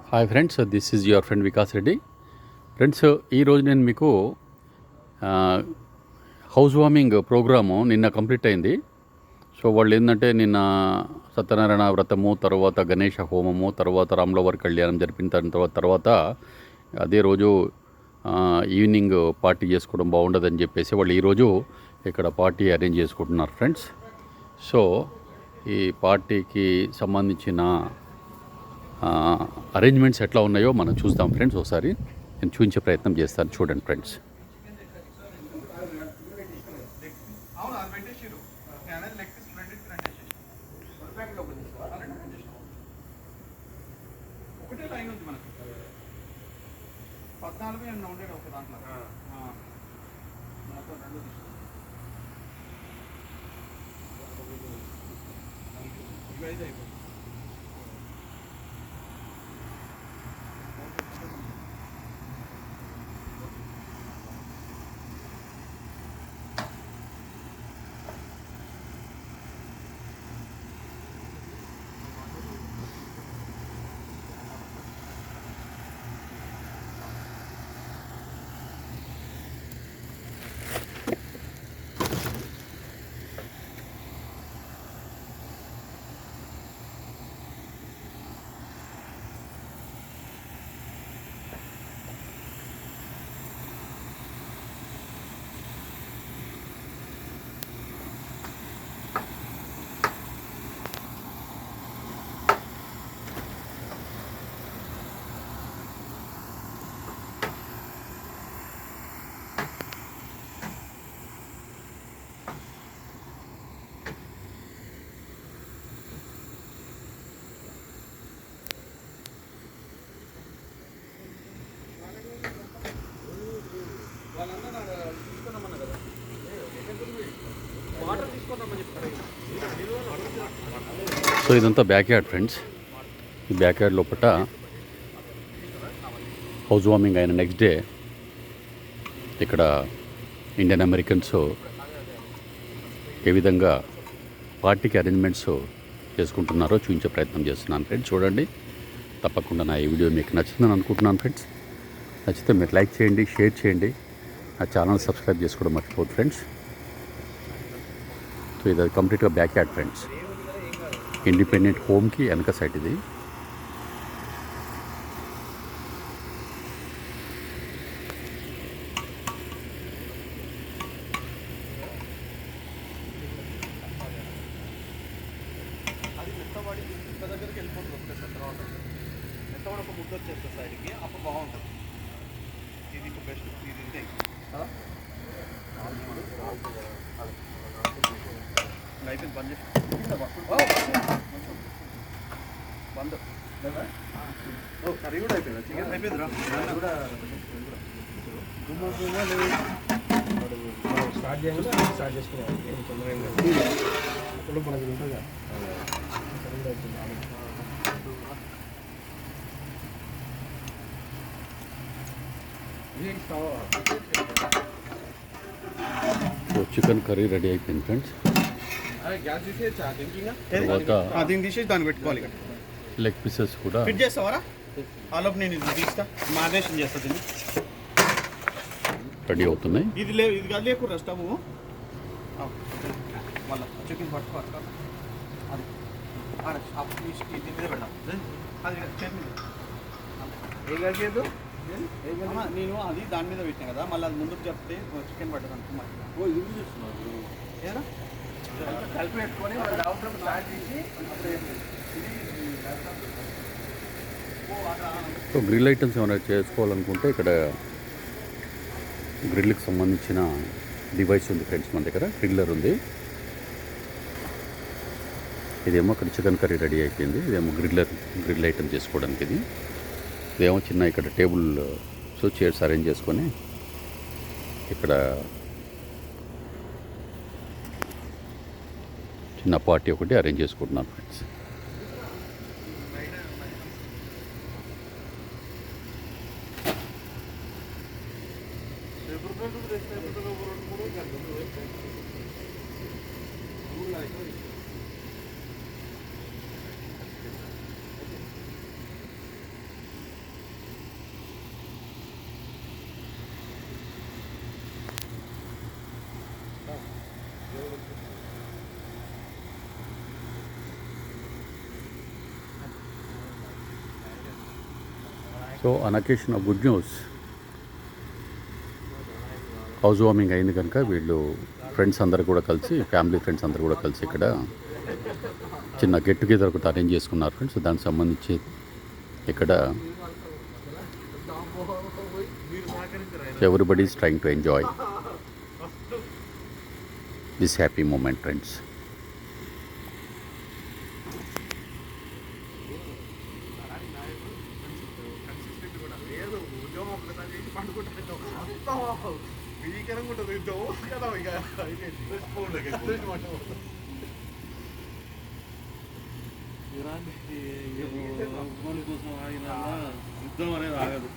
Hi friends, this is your friend Vikas Reddy. Friends, ఈరోజు నేను మీకు హౌస్ వార్మింగ్ ప్రోగ్రాము నిన్న కంప్లీట్ అయింది. సో వాళ్ళు ఏంటంటే నిన్న సత్యనారాయణ వ్రతము, తర్వాత గణేష హోమము, తర్వాత రాములవారి కళ్యాణం జరిపిన తర్వాత అదే రోజు ఈవినింగ్ పార్టీ చేసుకోవడం బాగుండదని చెప్పేసి వాళ్ళు ఈరోజు ఇక్కడ పార్టీ అరేంజ్ చేసుకుంటున్నారు ఫ్రెండ్స్. సో ఈ పార్టీకి సంబంధించిన అరేంజ్మెంట్స్ ఎట్లా ఉన్నాయో మనం చూద్దాం ఫ్రెండ్స్. ఒకసారి నేను చూపించే ప్రయత్నం చేస్తాను, చూడండి ఫ్రెండ్స్. ఒకటే లైన్ ఉంది మనకి 14 ఎన్నో ఉండేది ఒక దాంట్లో మొత్తం రెండు ఇవైతే అయిపోయింది. సో ఇదంతా బ్యాక్ యార్డ్ ఫ్రెండ్స్. ఈ బ్యాక్ యార్డ్ లోపల హౌస్ వార్మింగ్ అయిన నెక్స్ట్ డే ఇక్కడ ఇండియన్ అమెరికన్స్ ఏ విధంగా పార్టీకి అరేంజ్మెంట్స్ చేసుకుంటున్నారో చూపించే ప్రయత్నం చేస్తున్నాను ఫ్రెండ్స్. చూడండి, తప్పకుండా నా ఈ వీడియో మీకు నచ్చిందని అనుకుంటున్నాను ఫ్రెండ్స్. నచ్చితే మీరు లైక్ చేయండి, షేర్ చేయండి, నా ఛానల్ సబ్స్క్రైబ్ చేసుకోవడం మర్చిపోదు ఫ్రెండ్స్. సో ఇది కంప్లీట్గా బ్యాక్ యార్డ్ ఫ్రెండ్స్. ఇండిపెండెంట్ హోమ్కి వెనక సైట్ ఇది. అది మెత్తబడి ఇంత దగ్గరికి వెళ్ళిపోతుంది ఒకటే తర్వాత మెత్తబడి ఒక ముద్ద వచ్చేస్తుంది సైడ్కి, అప్పుడు బాగుంటుంది. ఇది ఇంకా బెస్ట్, ఇది ఇంతే కదా. అయిపోయింది, బంద్ చేసి బంద్. కర్రీ కూడా అయిపోయింది, చికెన్ అయిపోయిందిరా కూడా స్టార్ట్ చేసుకున్నాం. మనకి ఉంటుంది చికెన్ కర్రీ రెడీ అయిపోయింది ఫ్రెండ్స్. తర్వాత దీన్ని తీసేసి దాన్ని పెట్టుకోవాలి. లెగ్ పీసెస్ కూడా ఫిట్ చేస్తావారా? ఆలోపు నేను ఇది తీస్తా, మారినేషన్ చేస్తా. దీన్ని రెడీ అవుతున్నాయి. ఇది ఇది కాదు లేకుండా స్టవ్ మళ్ళీ చికెన్ పట్టుకో అది దీని మీద పెడతాం. అది చేయదు నేను అది దాని మీద పెట్టినా కదా, మళ్ళీ అది ముందుకు చెప్తే చికెన్ పట్టదు అనుకున్నా. ఏనా కలిపి పెట్టుకొని సో గ్రిల్ ఐటమ్స్ ఏమైనా చేసుకోవాలనుకుంటే ఇక్కడ గ్రిల్కి సంబంధించిన డివైస్ ఉంది ఫ్రెండ్స్. మన దగ్గర గ్రిల్లర్ ఉంది. ఇదేమో అక్కడ చికెన్ కర్రీ రెడీ అయిపోయింది. ఇదేమో గ్రిల్ ఐటమ్ చేసుకోవడానికి. ఇదేమో చిన్న ఇక్కడ టేబుల్, సో చైర్స్ అరేంజ్ చేసుకొని ఇక్కడ చిన్న పార్టీ ఒకటి అరేంజ్ చేసుకుంటున్నాను friends. So an occasion of good news house warming అయింది కనుక వీళ్ళు ఫ్రెండ్స్ అందరు కూడా కలిసి, ఫ్యామిలీ ఫ్రెండ్స్ అందరు కూడా కలిసి ఇక్కడ చిన్న గెట్ టుగెదర్ ఒకటి అరేంజ్ చేసుకున్నారు ఫ్రెండ్స్. దానికి సంబంధించి ఇక్కడ everybody is trying to enjoy this happy moment friends. యుద్ధం అనేది ఆగదు.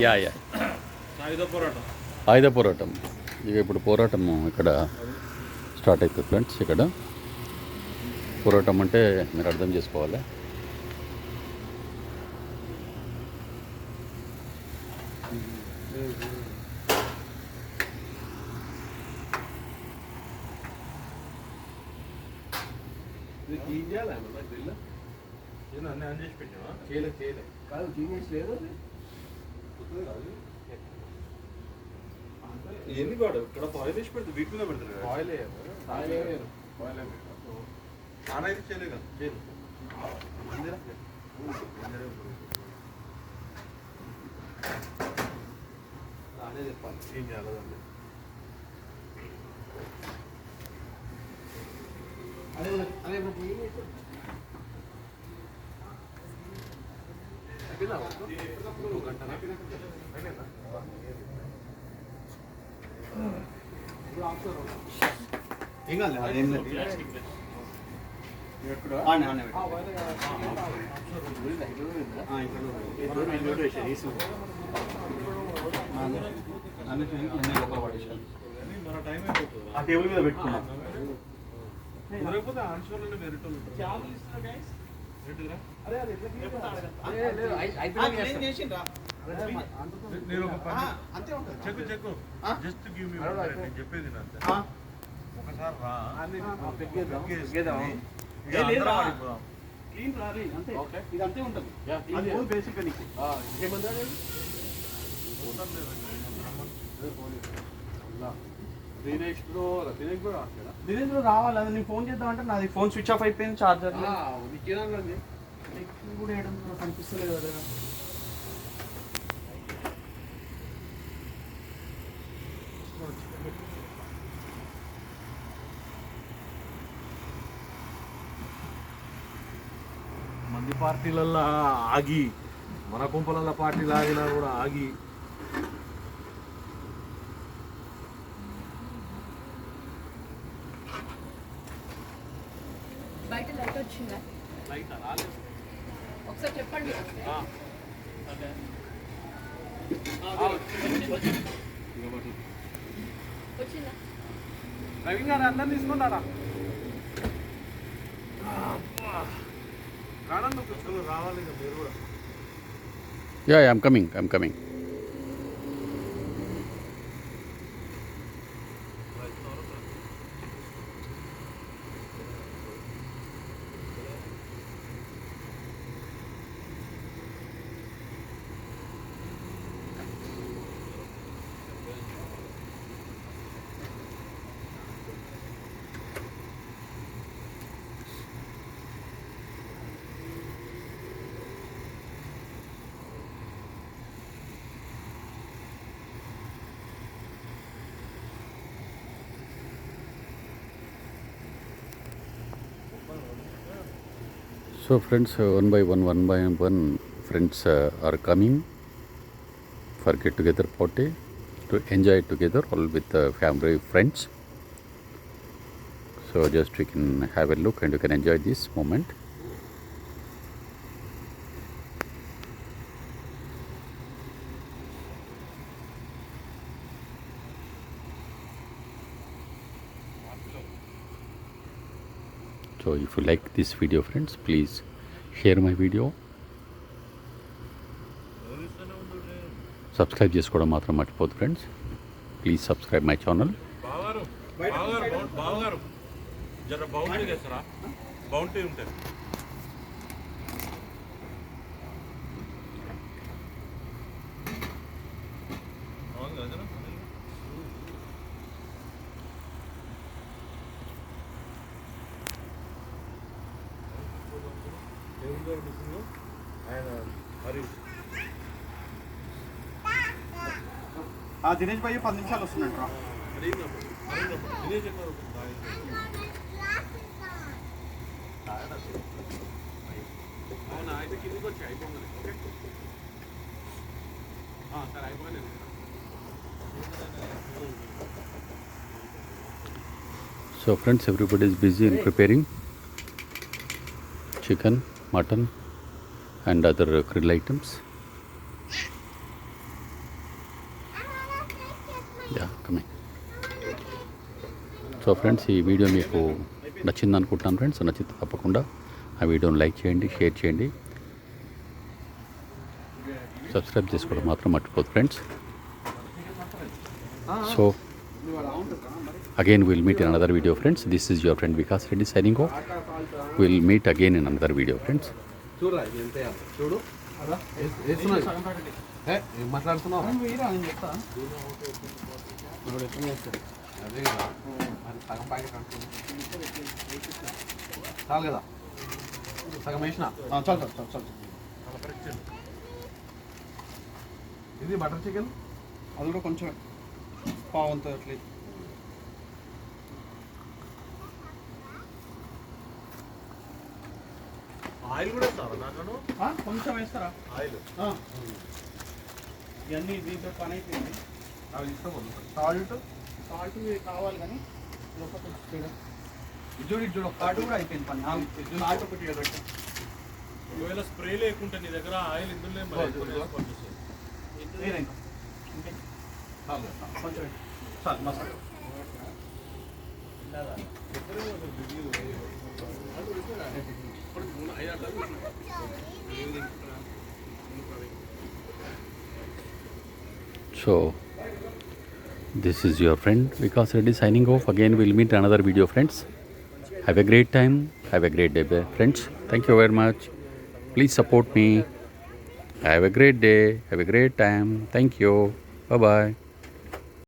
యా ఆయుధ పోరాటం. ఇక ఇప్పుడు పోరాటం ఇక్కడ స్టార్ట్ అవుతుంది ఫ్రెండ్స్. ఇక్కడ పోరాటం అంటే మీరు అర్థం చేసుకోవాలి. ఎన్ని కాదు ఇక్కడ బాయిల్ వేసి పెడతారు, వీటిలో పెడతారు. బాయిల్ నాన్న అయితే చేయలేదు కదా, చేయలేదు. నానే చెప్పాలి ఏం చేయాలండి. ఏం కాదు అదేం లేదు. ఆ టేబుల్ మీద పెట్టుకున్నాం. చెప్పేది ఒకసారి ఇదంతే ఉంటుంది. దినేష్ రావాలి. అది నేను ఫోన్ చేద్దామంటే నాది ఫోన్ స్విచ్ ఆఫ్ అయిపోయింది, చార్జర్ కూడా వేయడం కనిపిస్తలేదు కదా. మంది పార్టీలల్లో ఆగి, మన కుంపలల్లో పార్టీలు ఆగినా కూడా ఆగి బయట లైట్ వచ్చిందా? ఒకసారి చెప్పండి. వచ్చిందా? డ్రైవింగ్ గారు అందరిని తీసుకున్నారా? కాదండి రావాలి మీరు కూడా. Yeah I'm coming. So friends, one by one friends are coming for get together party to enjoy together all with family friends. So just you can have a look and you can enjoy this moment. So if you like this video friends, please share my video. Subscribe చేసుకోవడం మాత్రం మర్చిపోదు friends. Please subscribe my channel. బావగారు జర boundary చేస్తారా? Boundary ఉంటుంది. దినేష్ భాయ్ 10 నిమిషాలు వస్తున్నట్టు రా. అవునా అయితే కిందికి వచ్చి అయిపోయింది ఓకే సరే అయిపోయింది So friends, everybody is busy in preparing chicken, mutton and other grill items. Yeah, coming. So friends ఈ వీడియో మీకు నచ్చింది అనుకుంటున్నాను ఫ్రెండ్స్. నచ్చితే తప్పకుండా ఆ వీడియోని లైక్ చేయండి, షేర్ చేయండి, సబ్స్క్రైబ్ చేసుకోవడం మాత్రం మర్చిపోదు friends. So again we'll meet in another video friends. This is your friend Vikas Reddy signing off. We'll meet again in another video friends. చూడరా ఇది ఎంత చూడు అలా వేస్తున్నావు ఏం మాట్లాడుతున్నావు అదే కదా మరి సగం ప్యాకెట్ అంటుంది చాలు కదా సగం వేసిన చాలు. ఇది బటర్ చికెన్ అది కూడా కొంచెం పావంతో అట్లే. ఆయిల్ కూడా ఇస్తారా దాంట్లో కొంచెం వేస్తారా ఆయిల్ ఇవన్నీ దీంతో పని అయిపోయింది. అవి తీసుకోవాలి సాల్ట్ కావాలి కానీ చూడు సాల్ట్ కూడా అయిపోయింది పని. సాల్ట్ ఒకటి పెట్టు. ఒకవేళ స్ప్రే లేకుంటే నీ దగ్గర ఆయిల్ ఇందులో వేరే ఇంకా కొంచెం చాలు masala. So this is your friend Vikas Reddy signing off. Again we'll meet another video friends. Have a great time, have a great day friends. Thank you very much. Please support me. Have a great day, have a great time. Thank you. Bye bye.